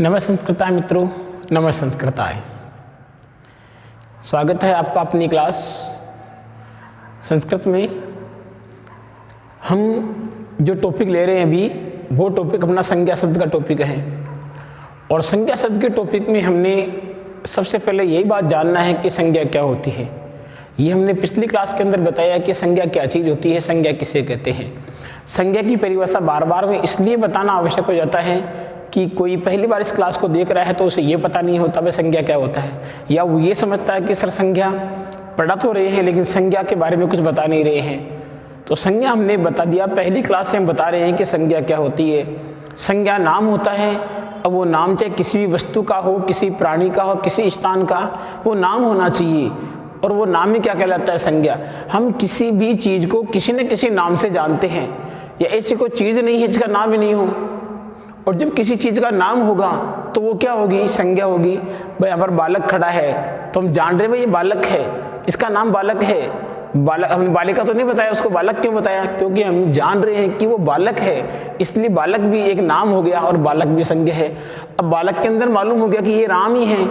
नमः संस्कृताय मित्रों, नमः संस्कृताय। स्वागत है आपका अपनी क्लास संस्कृत में। हम जो टॉपिक ले रहे हैं अभी, वो टॉपिक अपना संज्ञा शब्द का टॉपिक है। और संज्ञा शब्द के टॉपिक में हमने सबसे पहले यही बात जानना है कि संज्ञा क्या होती है। ये हमने पिछली क्लास के अंदर बताया कि संज्ञा क्या चीज़ होती है, संज्ञा किसे कहते हैं। संज्ञा की परिभाषा बार बार में इसलिए बताना आवश्यक हो जाता है कि कोई पहली बार इस क्लास को देख रहा है तो उसे ये पता नहीं होता भाई संज्ञा क्या होता है, या वो ये समझता है कि सर संज्ञा पढ़ा तो रहे हैं लेकिन संज्ञा के बारे में कुछ बता नहीं रहे हैं। तो संज्ञा हमने बता दिया, पहली क्लास से हम बता रहे हैं कि संज्ञा क्या होती है। संज्ञा नाम होता है। अब वो नाम चाहे किसी भी वस्तु का हो, किसी प्राणी का हो, किसी स्थान का, वो नाम होना चाहिए। और वो नाम ही क्या कहलाता है? संज्ञा। हम किसी भी चीज़ को किसी न किसी नाम से जानते हैं, या ऐसी कोई चीज़ नहीं है जिसका नाम ही नहीं हो। और जब किसी चीज़ का नाम होगा तो वो क्या होगी? संज्ञा होगी। भाई यहाँ पर बालक खड़ा है तो हम जान रहे हैं भाई ये बालक है, इसका नाम बालक है। बालक, हमने बालिका तो नहीं बताया, उसको बालक क्यों बताया? क्योंकि हम जान रहे हैं कि वो बालक है, इसलिए बालक भी एक नाम हो गया और बालक भी संज्ञा है। अब बालक के अंदर मालूम हो गया कि ये राम ही है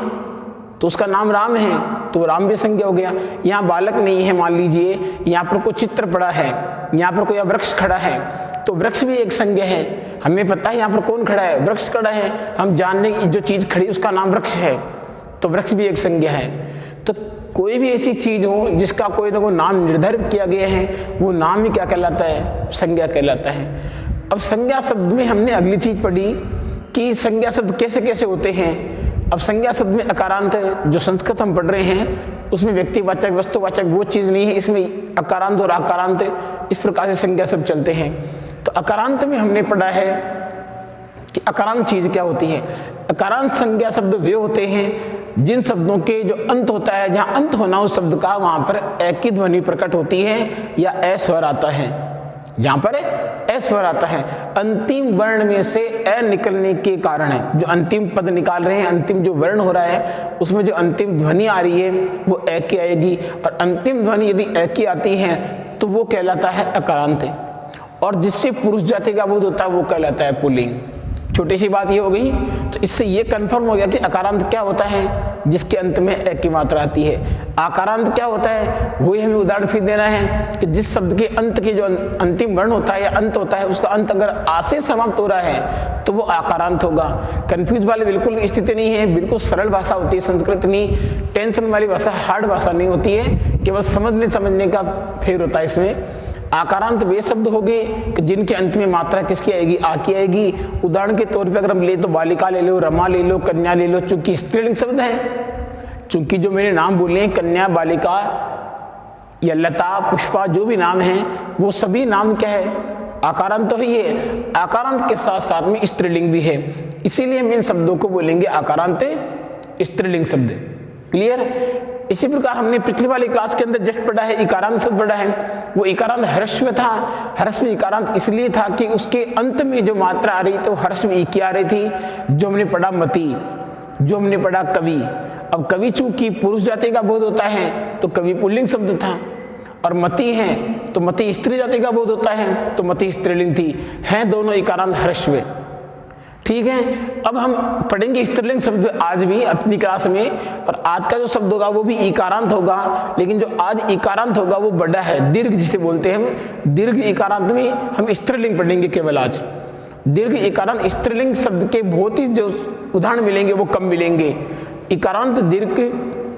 तो उसका नाम राम है, तो राम भी संज्ञा हो गया। यहाँ बालक नहीं है, मान लीजिए यहाँ पर कोई चित्र पड़ा है, यहाँ पर कोई वृक्ष खड़ा है, तो वृक्ष भी एक संज्ञा है। हमें पता है यहाँ पर कौन खड़ा है? वृक्ष खड़ा है। हम जानने की जो चीज़ खड़ी उसका नाम वृक्ष है, तो वृक्ष भी एक संज्ञा है। तो कोई भी ऐसी चीज़ हो जिसका कोई ना कोई नाम निर्धारित किया गया है, वो नाम ही क्या कहलाता है? संज्ञा कहलाता है। अब संज्ञा शब्द में हमने अगली चीज़ पढ़ी कि संज्ञा शब्द कैसे कैसे होते हैं। अब संज्ञा शब्द में अकारांत है, जो संस्कृत हम पढ़ रहे हैं उसमें व्यक्तिवाचक वस्तुवाचक वो चीज़ नहीं है, इसमें अकारांत और आकारांत इस प्रकार से संज्ञा शब्द चलते हैं। तो अकारांत में हमने पढ़ा है कि अकारांत चीज़ क्या होती है। अकारांत संज्ञा शब्द वे होते हैं जिन शब्दों के जो अंत होता है, जहाँ अंत होना उस शब्द का, वहाँ पर ए की ध्वनि प्रकट होती है या ए स्वर आता है। जहाँ पर ए स्वर आता है, अंतिम वर्ण में से ए निकलने के कारण है। जो अंतिम पद निकाल रहे हैं, अंतिम जो वर्ण हो रहा है उसमें जो अंतिम ध्वनि आ रही है वो ए की आएगी। और अंतिम ध्वनि यदि ए की आती है तो वो कहलाता है अकारांत। और जिससे पुरुष जाति का बोध होता है वो कहलाता है पुल्लिंग। छोटी सी बात ये हो गई। तो इससे ये कंफर्म हो गया कि अकारांत क्या होता है? जिसके अंत में ए की मात्रा आती है। आकारांत क्या होता है? वही हमें उदाहरण फिर देना है कि जिस शब्द के अंत के जो अंतिम वर्ण होता है या अंत होता है, उसका अंत अगर आ से समाप्त हो रहा है तो वो आकारांत होगा। कंफ्यूज वाली बिल्कुल स्थिति नहीं है, बिल्कुल सरल भाषा होती है संस्कृत। नहीं टेंशन वाली भाषा, हार्ड भाषा नहीं होती है, केवल समझने का फेर होता है इसमें। आकारांत वे शब्द हो गए कि जिनके अंत में मात्रा किसकी आएगी? आ की आएगी। उदाहरण के तौर पे अगर हम ले तो बालिका ले लो, रमा ले लो, कन्या ले लो। चूंकि स्त्रीलिंग शब्द है, चूंकि जो मेरे नाम बोले कन्या, बालिका या लता, पुष्पा, जो भी नाम है वो सभी नाम क्या है? आकारांत तो ही है। आकारांत के साथ साथ में स्त्रीलिंग भी है, इसीलिए हम इन शब्दों को बोलेंगे आकारांत स्त्रीलिंग शब्द। क्लियर? इसी प्रकार हमने पिछली वाली क्लास के अंदर जस्ट पढ़ा है, इकारांत शब्द पढ़ा है। वो इकारांत ह्रस्व था। ह्रस्व इकारांत इसलिए था कि उसके अंत में जो मात्रा आ रही थी वो ह्रस्व ई की आ रही थी। जो हमने पढ़ा मति, जो हमने पढ़ा कवि। अब कवि चूंकि पुरुष जाति का बोध होता है तो कवि पुल्लिंग शब्द था, और मति है तो मति स्त्री जाति का बोध होता है तो मति स्त्रीलिंग थी। हैं दोनों इकारांत ह्रस्व। ठीक है। अब हम पढ़ेंगे स्त्रीलिंग शब्द आज भी अपनी क्लास में, और आज का जो शब्द होगा वो भी इकारांत होगा, लेकिन जो आज इकारांत होगा वो बड़ा है, दीर्घ जिसे बोलते हैं हम। दीर्घ इकारांत में हम स्त्रीलिंग पढ़ेंगे केवल आज। दीर्घ इकारांत स्त्रीलिंग शब्द के बहुत ही जो उदाहरण मिलेंगे वो कम मिलेंगे। इकारांत दीर्घ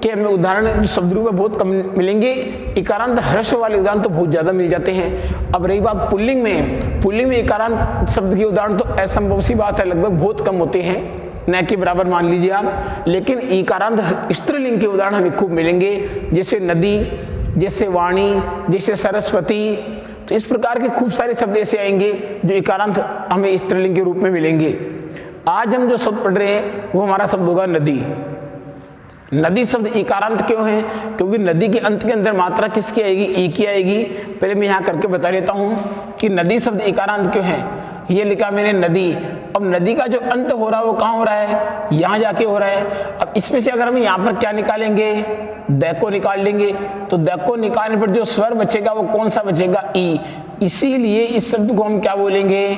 के हमें उदाहरण शब्द रूप में बहुत कम मिलेंगे। इकारांत ह्रस्व वाले उदाहरण तो बहुत ज्यादा मिल जाते हैं। अब रही बात पुल्लिंग में, पुल्लिंग में इकारांत शब्द के उदाहरण तो असंभव सी बात है, लगभग बहुत कम होते हैं, न के बराबर मान लीजिए आप। लेकिन इकारांत स्त्रीलिंग के उदाहरण हमें खूब मिलेंगे, जैसे नदी, जैसे वाणी, जैसे सरस्वती। तो इस प्रकार के खूब सारे शब्द ऐसे आएंगे जो इकारांत हमें स्त्रीलिंग के रूप में मिलेंगे। आज हम जो शब्द पढ़ रहे हैं वो हमारा शब्द होगा नदी। नदी शब्द इकारांत क्यों है? क्योंकि नदी के अंत के अंदर मात्रा किसकी आएगी? ई की आएगी। पहले मैं यहाँ करके बता देता हूँ कि नदी शब्द इकारांत क्यों है। ये लिखा मैंने नदी। अब नदी का जो अंत हो रहा है वो कहाँ हो रहा है? यहाँ जाके हो रहा है। अब इसमें से अगर हम यहाँ पर क्या निकालेंगे? द को निकाल लेंगे, तो द को निकालने पर जो स्वर बचेगा वो कौन सा बचेगा? ई। इसीलिए इस शब्द को हम क्या बोलेंगे?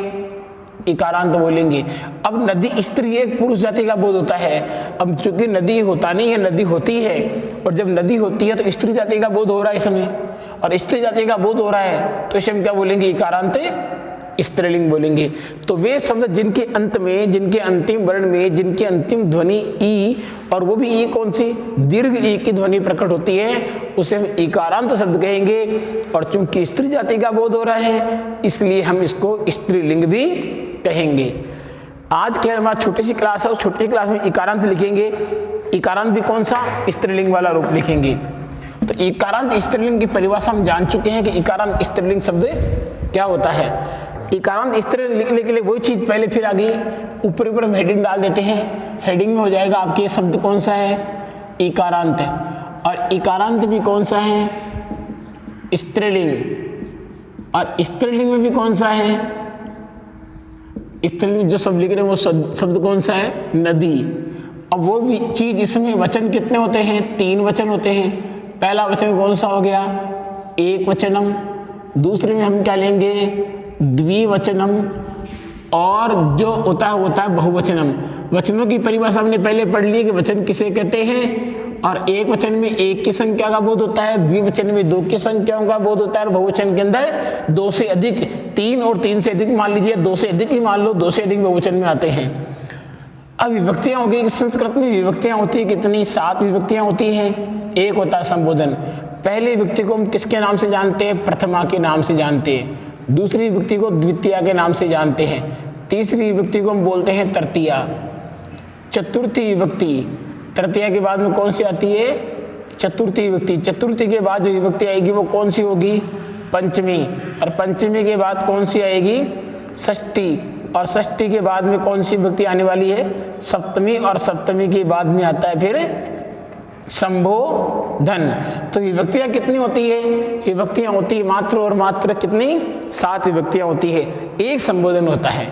इकारांत बोलेंगे। अब नदी स्त्री एक पुरुष जाति का बोध होता है। अब चूंकि नदी होता नहीं है, नदी होती है, और जब नदी होती है तो स्त्री जाति का बोध हो रहा है इसमें, और स्त्री जाति का बोध हो रहा है तो इसे हम क्या बोलेंगे, इकारांत स्त्रीलिंग बोलेंगे। तो वे शब्द जिनके अंत में, जिनके अंतिम वर्ण में, जिनके अंतिम ध्वनि ई, और वो भी ई कौन सी, दीर्घ ई की ध्वनि प्रकट होती है, उसे हम इकारांत शब्द कहेंगे। और चूंकि स्त्री जाति का बोध हो रहा है इसलिए हम इसको स्त्रीलिंग भी कहेंगे। आज के हमारा छोटी सी क्लास है, उस छोटी क्लास में इकारांत लिखेंगे। इकारांत भी कौन सा, स्त्रीलिंग वाला रूप लिखेंगे। तो इकारांत स्त्रीलिंग की परिभाषा हम जान चुके हैं कि इकारांत स्त्रीलिंग शब्द क्या होता है। इकारांत स्त्रीलिंग लिखने के लिए वही चीज पहले फिर आगे ऊपर ऊपर हम हेडिंग डाल देते हैं। हेडिंग में हो जाएगा आपके ये शब्द कौन सा है, इकारांत है, और इकारांत भी कौन सा है, स्त्रीलिंग, और स्त्रीलिंग में भी कौन सा है, स्त्रीलिंग जो शब्द लिख रहे हैं वो शब्द कौन सा है, नदी। अब वो भी चीज, इसमें वचन कितने होते हैं, 3 वचन होते हैं। पहला वचन कौन सा हो गया, एक वचनम, दूसरे में हम क्या लेंगे, द्विवचनम, और जो होता है बहुवचनम। वचनों की परिभाषा हमने पहले पढ़ ली कि वचन किसे कहते हैं, और एक वचन में 1 की संख्या का बोध होता है, द्विवचन में 2 की संख्याओं का बोध होता है, और बहुवचन के अंदर 2 से अधिक, 3 और 3 से अधिक मान लीजिए, 2 से अधिक ही मान लो, 2 से अधिक बहुवचन में आते हैं। अब विभक्तियां हो गई, संस्कृत में विभक्तियां होती है कितनी, 7 विभक्तियां होती हैं। एक होता है संबोधन। पहली विभक्ति को हम किसके नाम से जानते हैं, प्रथमा के नाम से जानते हैं। दूसरी विभक्ति को द्वितीया के नाम से जानते हैं। तीसरी विभक्ति को हम बोलते हैं तृतीया। चतुर्थी विभक्ति, तृतीया के बाद में कौन सी आती है, चतुर्थी विभक्ति। चतुर्थी के बाद जो विभक्ति आएगी वो कौन सी होगी, पंचमी, और पंचमी के बाद कौन सी आएगी, षष्ठी, और षष्ठी के बाद में कौन सी विभक्ति आने वाली है, सप्तमी, और सप्तमी के बाद में आता है फिर संबोधन। तो विभक्तियां कितनी होती है, विभक्तियां होती है मात्र और मात्र कितनी, 7 विभक्तियां होती है। एक संबोधन होता है।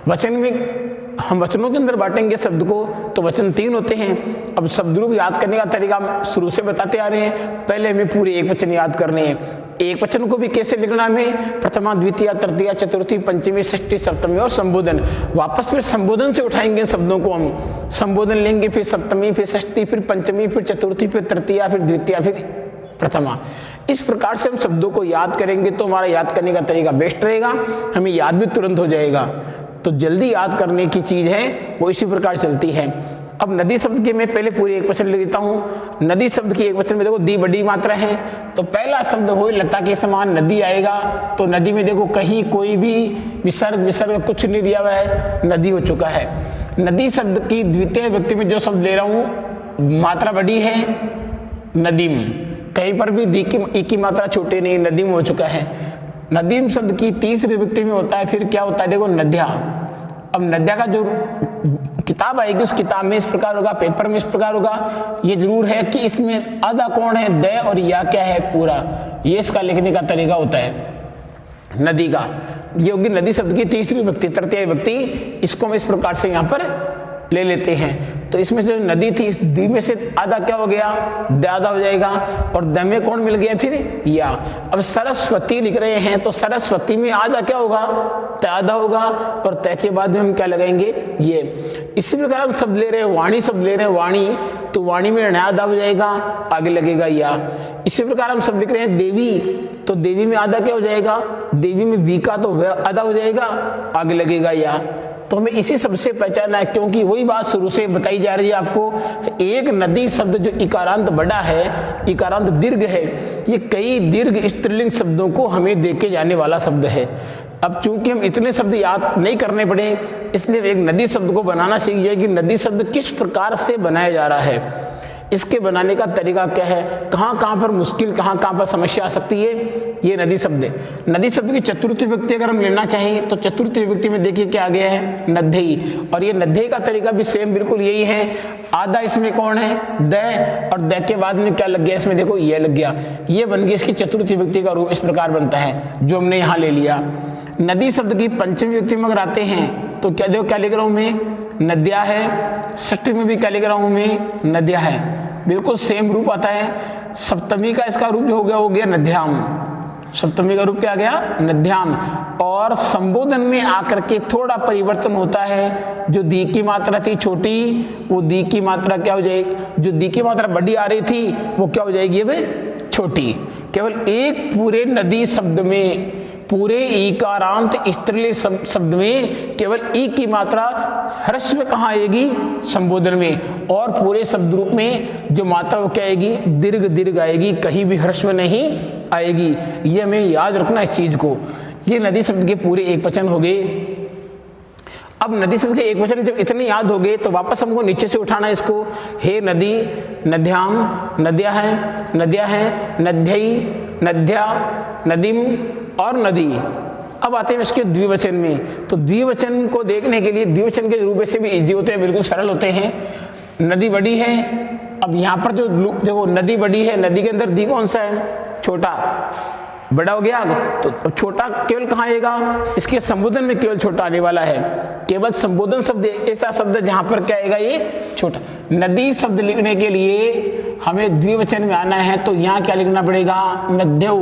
वचन में हम वचनों के अंदर बांटेंगे शब्द को, तो वचन 3 होते हैं। अब शब्द रूप याद करने का तरीका हम शुरू से बताते आ रहे हैं। पहले हमें पूरे एक वचन याद करने हैं। एक वचन को भी कैसे लिखना है, प्रथमा, द्वितीया, तृतीया, चतुर्थी, पंचमी, षष्ठी, सप्तमी और संबोधन। वापस फिर संबोधन से उठाएंगे शब्दों को हम। संबोधन लेंगे, फिर सप्तमी, फिर षष्ठी, फिर पंचमी, फिर चतुर्थी, फिर तृतीया, फिर द्वितीया, फिर प्रथमा। इस प्रकार से हम शब्दों को याद करेंगे तो हमारा याद करने का तरीका बेस्ट रहेगा, हमें याद भी तुरंत हो जाएगा। तो जल्दी याद करने की चीज है वो इसी प्रकार चलती है। अब नदी शब्द के मैं पहले पूरी एक वचन लिख देता हूँ। नदी शब्द की एक वचन में देखो दी बड़ी मात्रा है, तो पहला शब्द हो लता के समान नदी आएगा। तो नदी में देखो कहीं कोई भी विसर्ग कुछ नहीं दिया हुआ है, नदी हो चुका है। नदी शब्द की द्वितीय व्यक्ति में जो शब्द ले रहा हूँ मात्रा बड़ी है, नदीम। कहीं पर भी दी की मात्रा छोटी नहीं, नदीम हो चुका है। नदीम शब्द की तीसरी विभक्ति में होता है फिर क्या होता है, देखो नद्या। अब नद्या का जो किताब आएगी उस किताब में इस प्रकार होगा, पेपर में इस प्रकार होगा। ये जरूर है कि इसमें आधा कौन है, द, और या क्या है, पूरा। ये इसका लिखने का तरीका होता है नदी का। ये होगी नदी शब्द की तीसरी विभक्ति, तृतीय विभक्ति। इसको हम इस प्रकार से यहाँ पर ले लेते हैं। तो इसमें से नदी थी, दी में से आधा क्या हो गया, द आधा हो जाएगा, और द में कौन मिल गया फिर, या। अब सरस्वती लिख रहे हैं तो सरस्वती में आधा क्या होगा, त आधा होगा, और त के बाद में हम क्या लगाएंगे, ये। इसी प्रकार हम शब्द ले रहे हैं, वाणी शब्द ले रहे हैं, वाणी, तो वाणी में ण आधा हो जाएगा, आगे लगेगा या। इसी प्रकार हम शब्द लिख रहे हैं देवी, तो देवी में आधा क्या हो जाएगा, देवी में वी का तो आधा हो जाएगा, आगे लगेगा या। तो हमें इसी शब्द से पहचाना है, क्योंकि वही बात शुरू से बताई जा रही है आपको। एक नदी शब्द जो इकारांत बड़ा है, इकारांत दीर्घ है, ये कई दीर्घ स्त्रीलिंग शब्दों को हमें देके जाने वाला शब्द है। अब चूंकि हम इतने शब्द याद नहीं करने पड़े, इसलिए एक नदी शब्द को बनाना सीख जाए कि नदी शब्द किस प्रकार से बनाया जा रहा है, इसके बनाने का तरीका क्या है, कहाँ कहाँ पर मुश्किल, कहाँ कहाँ पर समस्या आ सकती है, ये नदी शब्द है। नदी शब्द की चतुर्थी विभक्ति अगर हम लेना चाहें तो चतुर्थी विभक्ति में देखिए क्या आ गया है, नद्धई। और ये नद्धई का तरीका भी सेम बिल्कुल यही है। आधा इसमें कौन है, द, और द के बाद में क्या लग गया, इसमें देखो ये लग गया, ये बन गई इसकी चतुर्थी विभक्ति का रूप। इस प्रकार बनता है जो हमने यहाँ ले लिया। नदी शब्द की पंचमी विभक्ति में अगर आते हैं तो क्या देखो क्या लिख रहा हूँ मैं, नद्या है। षष्ठी में भी क्या लिख रहा हूँ मैं, नद्या है। बिल्कुल सेम रूप आता है। सप्तमी का इसका रूप जो हो गया नद्याम। सप्तमी का रूप क्या आ गया, नद्याम। और संबोधन में आकर के थोड़ा परिवर्तन होता है, जो दी की मात्रा थी छोटी, वो दी की मात्रा क्या हो जाएगी, जो दी की मात्रा बड़ी आ रही थी वो क्या हो जाएगी अब छोटी। केवल एक पूरे नदी शब्द में, पूरे ईकारांत स्त्रीलिंग शब्द में केवल ई की मात्रा ह्रस्व कहाँ आएगी, संबोधन में। और पूरे शब्द रूप में जो मात्रा वो क्या आएगी, दीर्घ दीर्घ आएगी, कहीं भी ह्रस्व नहीं आएगी। ये हमें याद रखना इस चीज को। ये नदी शब्द के पूरे एक वचन हो गए। अब नदी शब्द के एक वचन जब इतने याद हो गए तो वापस हमको नीचे से उठाना है इसको। हे नदी, नद्याम, नद्या है, नद्या है, नद्यई, नद्या, नदीम और नदी। अब आते हैं इसके द्विवचन में। तो द्विवचन को देखने के लिए द्विवचन के रूप से भी इजी होते हैं, बिल्कुल सरल होते हैं। नदी बड़ी है, अब यहाँ पर जो देखो नदी बड़ी है, नदी के अंदर दी कौन सा है, छोटा। बड़ा हो गया तो छोटा केवल कहाँ आएगा, इसके संबोधन में केवल छोटा आने वाला है। केवल संबोधन शब्द ऐसा शब्द है जहां पर क्या आएगा, ये छोटा। नदी शब्द लिखने के लिए हमें द्विवचन में आना है, तो यहाँ क्या लिखना पड़ेगा, नद्यौ।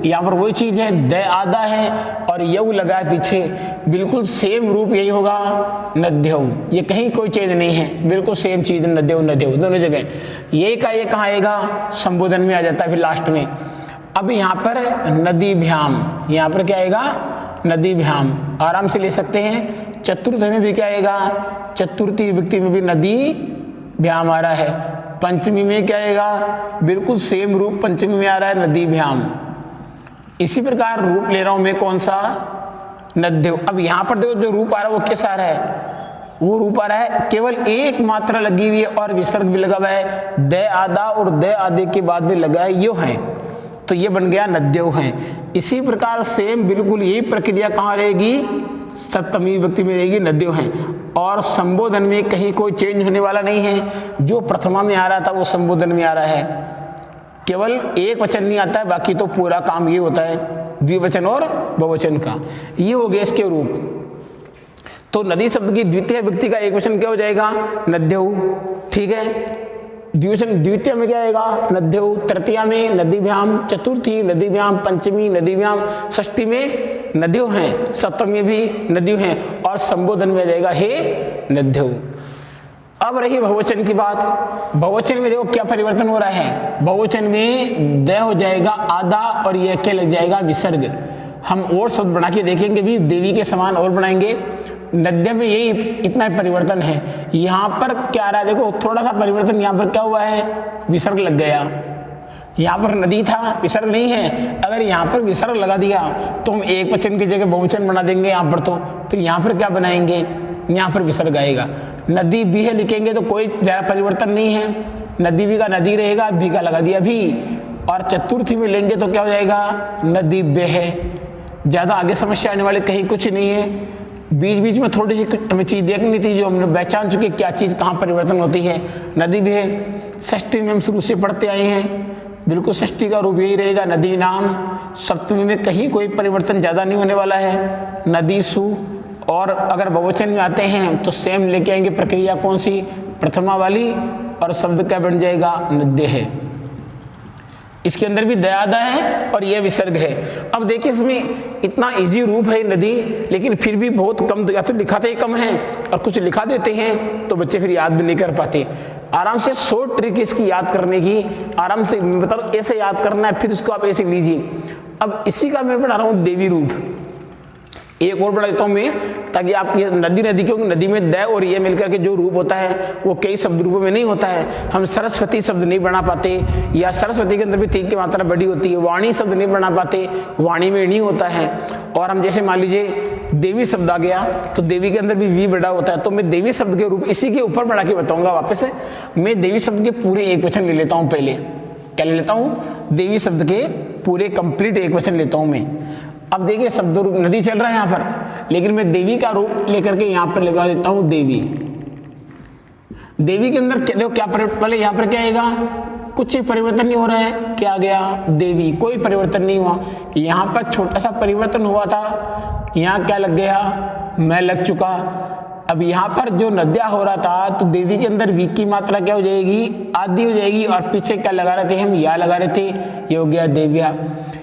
यहाँ पर वही चीज है, द आधा है और यऊ लगा है पीछे, बिल्कुल सेम रूप यही होगा, नद्यौ। ये कहीं कोई चेंज नहीं है, बिल्कुल सेम चीज, नद्यौ नद्यौ दोनों जगह। ये का ये कहाँ आएगा, संबोधन में आ जाता है फिर लास्ट में। अब यहाँ पर नदीभ्याम, यहाँ पर क्या आएगा, नदीभ्याम, आराम से ले सकते हैं। चतुर्थ में भी क्या आएगा, चतुर्थी विभक्ति में भी नदी भ्याम आ रहा है। पंचमी में क्या आएगा, बिल्कुल सेम रूप पंचमी में आ रहा है, नदीभ्याम। इसी प्रकार रूप ले रहा हूं मैं कौन सा, नद्यौ। अब यहाँ पर देखो जो रूप आ रहा है वो किस आ रहा है, वो रूप आ रहा है केवल एक मात्रा लगी हुई है और विसर्ग भी लगा हुआ है, द आधा और द आधे के बाद भी लगा है, यो है, तो ये बन गया नद्यौ है। इसी प्रकार सेम बिल्कुल यही प्रक्रिया कहाँ रहेगी, सप्तमी विभक्ति में रहेगी, नद्यौ है। और संबोधन में कहीं कोई चेंज होने वाला नहीं है, जो प्रथमा में आ रहा था वो संबोधन में आ रहा है, केवल एक वचन नहीं आता है, बाकी तो पूरा काम ये होता है द्विवचन और बहुवचन का। ये हो गया इसके रूप। तो नदी शब्द की द्वितीय विभक्ति का एक वचन क्या हो जाएगा, नद्यौ, ठीक है। द्विवचन द्वितीय में क्या आएगा, नद्यौ। तृतीया में नदीभ्याम, चतुर्थी नदीभ्याम, पंचमी नदीभ्याम, षष्ठी में नद्यौ हैं, सप्तमी में भी नद्यौ हैं और संबोधन में आ जाएगा हे नद्यौ। अब रही बहुवचन की बात। बहुवचन में देखो क्या परिवर्तन हो रहा है, बहुवचन में द हो जाएगा आधा और ये क्या लग जाएगा, विसर्ग। हम और शब्द बना के देखेंगे भी, देवी के समान और बनाएंगे। नद्य में यही इतना परिवर्तन है। यहाँ पर क्या आ रहा है, देखो थोड़ा सा परिवर्तन यहाँ पर क्या हुआ है, विसर्ग लग गया। यहाँ पर नदी था, विसर्ग नहीं है। अगर यहाँ पर विसर्ग लगा दिया तो हम एक वचन की जगह बहुवचन बना देंगे यहाँ पर, तो फिर यहाँ पर क्या बनाएंगे, यहाँ पर विसर्ग आएगा। नदी भी है लिखेंगे तो कोई ज़्यादा परिवर्तन नहीं है, नदी भी का नदी रहेगा, भी का लगा दिया भी। और चतुर्थी में लेंगे तो क्या हो जाएगा, नदी बे है। ज़्यादा आगे समस्या आने वाले कहीं कुछ नहीं है। बीच बीच में थोड़ी सी हमें चीज़ देखनी थी जो हमने पहचान चुके, क्या चीज़ कहाँ परिवर्तन होती है। नदी भी है। षष्ठी में हम शुरू से पढ़ते आए हैं, बिल्कुल षष्ठी का रूप यही रहेगा, नदी नाम। सप्तमी में कहीं कोई परिवर्तन ज़्यादा नहीं होने वाला है, नदी सु। और अगर बहुवचन में आते हैं तो सेम लेके आएंगे प्रक्रिया, कौन सी, प्रथमा वाली, और शब्द क्या बन जाएगा, नद्य है। इसके अंदर भी दयादा है और यह विसर्ग है। अब देखिए इसमें इतना इजी रूप है नदी, लेकिन फिर भी बहुत कम, या तो लिखाते ही कम है और कुछ लिखा देते हैं तो बच्चे फिर याद भी नहीं कर पाते। आराम से शॉर्ट ट्रिक इसकी याद करने की, आराम से मतलब ऐसे याद करना है, फिर इसको आप ऐसे लीजिए। अब इसी का मैं बना रहा हूँ देवी रूप। एक और बना देता हूँ मैं, ताकि आप ये नदी नदी, क्योंकि नदी में द और ये मिलकर के जो रूप होता है वो कई शब्द रूपों में नहीं होता है। हम सरस्वती शब्द नहीं बना पाते, या सरस्वती के अंदर भी ती की मात्रा बड़ी होती है। वाणी शब्द नहीं बना पाते, वाणी में नहीं होता है। और हम जैसे मान लीजिए देवी शब्द आ गया तो देवी के अंदर भी वी बड़ा होता है, तो मैं देवी शब्द के रूप इसी के ऊपर बढ़ा के बताऊंगा। वापस मैं देवी शब्द के पूरे एक वचन ले लेता हूँ। पहले क्या ले लेता हूँ, देवी शब्द के पूरे कंप्लीट एक वचन लेता हूँ मैं। अब देखिए शब्द रूप नदी चल रहा है यहाँ पर, लेकिन मैं देवी का रूप लेकर के यहाँ पर लगा देता हूँ देवी। देवी के अंदर क्या पहले यहाँ पर क्या आएगा, कुछ परिवर्तन नहीं हो रहा है, क्या आ गया, देवी, कोई परिवर्तन नहीं हुआ। यहाँ पर छोटा सा परिवर्तन हुआ था, यहाँ क्या लग गया, मैं लग चुका। अब यहाँ पर जो नद्या हो रहा था तो देवी के अंदर वी की मात्रा क्या हो जाएगी, आधी हो जाएगी, और पीछे क्या लगा रहे थे हम, या लगा रहे थे, ये हो गया देव्या।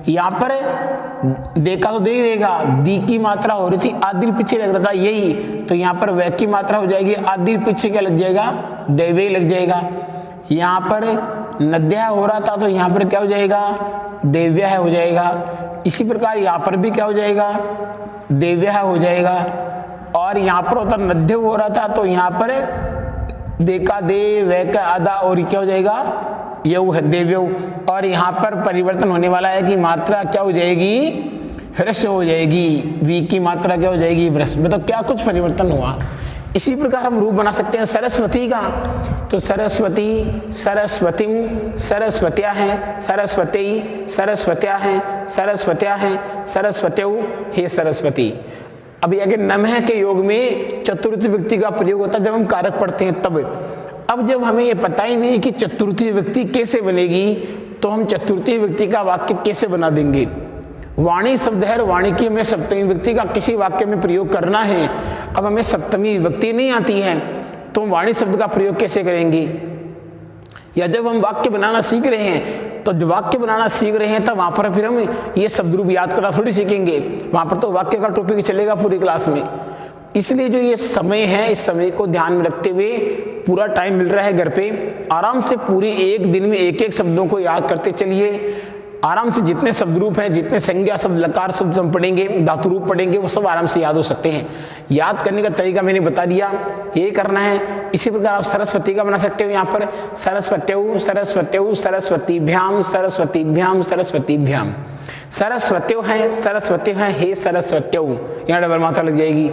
यहाँ पर देखा तो देख देगा, दी की मात्रा हो रही थी, आदिल पीछे लग रहा था यही, तो यहाँ पर वह की मात्रा हो जाएगी, आदिल पीछे क्या लग जाएगा, दैवे लग जाएगा। यहाँ पर नद्या हो रहा था तो यहाँ पर क्या हो जाएगा, देव्या हो जाएगा। इसी प्रकार यहाँ पर भी क्या हो जाएगा, देव्या हो जाएगा। और यहाँ पर होता नद्य हो रहा था तो यहाँ पर देखा दे वह का आधा और क्या हो जाएगा, यऊ है देव्यऊ। और यहाँ पर परिवर्तन होने वाला है कि मात्रा क्या हो जाएगी, ह्रस्व हो जाएगी, वी की मात्रा क्या हो जाएगी, ह्रस्व। मतलब क्या कुछ परिवर्तन हुआ। इसी प्रकार हम रूप बना सकते हैं सरस्वती का, तो सरस्वती, सरस्वतीम, सरस्वत्या है, सरस्वती, सरस्वत्या है, सरस्वत्या है, सरस्वत्यौ, हे सरस्वती। अभी अगर नमः के योग में चतुर्थी व्यक्ति का प्रयोग होता है जब हम कारक पढ़ते हैं तब। अब जब हमें ये पता ही नहीं कि चतुर्थी व्यक्ति कैसे बनेगी, तो हम चतुर्थी व्यक्ति का वाक्य कैसे बना देंगे। वाणी शब्द है, वाणी की हमें सप्तमी व्यक्ति का किसी वाक्य में प्रयोग करना है। अब हमें सप्तमी व्यक्ति नहीं आती है तो हम वाणी शब्द का प्रयोग कैसे करेंगे। या जब हम वाक्य बनाना सीख रहे हैं, तो जब वाक्य बनाना सीख रहे हैं तब वहां पर फिर हम ये शब्द रूप याद करना थोड़ी सीखेंगे, वहां पर तो वाक्य का टॉपिक चलेगा पूरी क्लास में। इसलिए जो ये समय है, इस समय को ध्यान में रखते हुए पूरा टाइम मिल रहा है घर पे, आराम से पूरी एक दिन में एक एक शब्दों को याद करते चलिए। आराम से जितने शब्द रूप हैं, जितने संज्ञा शब्द, लकार शब्द हम पढ़ेंगे, धातु रूप पढ़ेंगे, वो सब आराम से याद हो सकते हैं। याद करने का तरीका मैंने बता दिया, यही करना है। इसी प्रकार आप सरस्वती का बना सकते हो। यहाँ पर सरस्वत्यौ, सरस्वत्यौ, सरस्वतीभ्याम, सरस्वतीभ्याम, सरस्वतीभ्याम, सरस्वत्यौ है, सरस्वती है, हे सरस्वत्यौ, यहाँ डबल मात्रा लग जाएगी।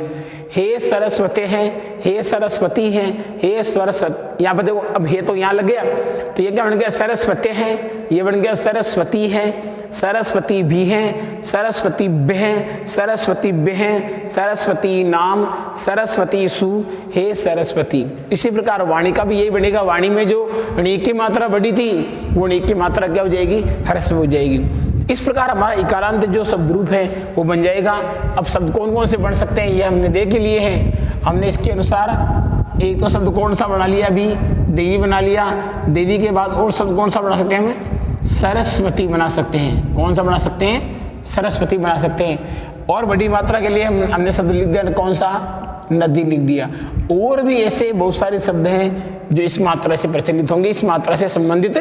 हे सरस्वती है, हे सरस्वती है, हे सरस्वती। यहाँ पर देखो अब हे तो यहाँ लग गया, तो ये क्या बन गया, सरस्वती है, ये बन गया सरस्वती है, सरस्वती भी है, सरस्वती बह, सरस्वती बह, सरस्वती नाम, सरस्वती सु, हे सरस्वती। इसी प्रकार वाणी का भी यही बनेगा। वाणी में जो णी की मात्रा बढ़ी थी, वो णी की मात्रा क्या हो जाएगी, ह्रस्व हो जाएगी। इस प्रकार हमारा इकारांत जो शब्द रूप है वो बन जाएगा। अब शब्द कौन कौन से बन सकते हैं ये हमने देख लिए हैं। हमने इसके अनुसार एक तो शब्द कौन सा बना लिया, अभी देवी बना लिया। देवी के बाद और शब्द कौन सा बना सकते हैं, हम सरस्वती बना सकते हैं। कौन सा बना सकते हैं, सरस्वती बना सकते हैं। और बड़ी मात्रा के लिए हमने शब्द लिख दिया, कौन सा, नदी लिख दिया। और भी ऐसे बहुत सारे शब्द हैं जो इस मात्रा से प्रचलित होंगे, इस मात्रा से संबंधित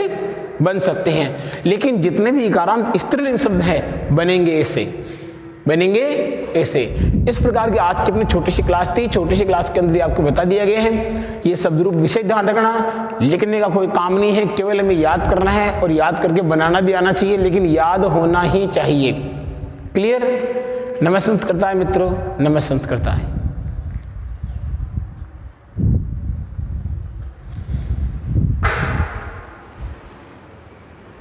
बन सकते हैं। लेकिन जितने भी इकारांत स्त्रीलिंग शब्द है बनेंगे ऐसे, बनेंगे ऐसे। इस प्रकार की आज की अपनी छोटी सी क्लास थी। छोटी सी क्लास के अंदर आपको बता दिया गया है ये शब्द रूप विषय ध्यान रखना, लिखने का कोई काम नहीं है, केवल हमें याद करना है और याद करके बनाना भी आना चाहिए, लेकिन याद होना ही चाहिए। क्लियर। नमस्कार है मित्रों, नमस्कार है।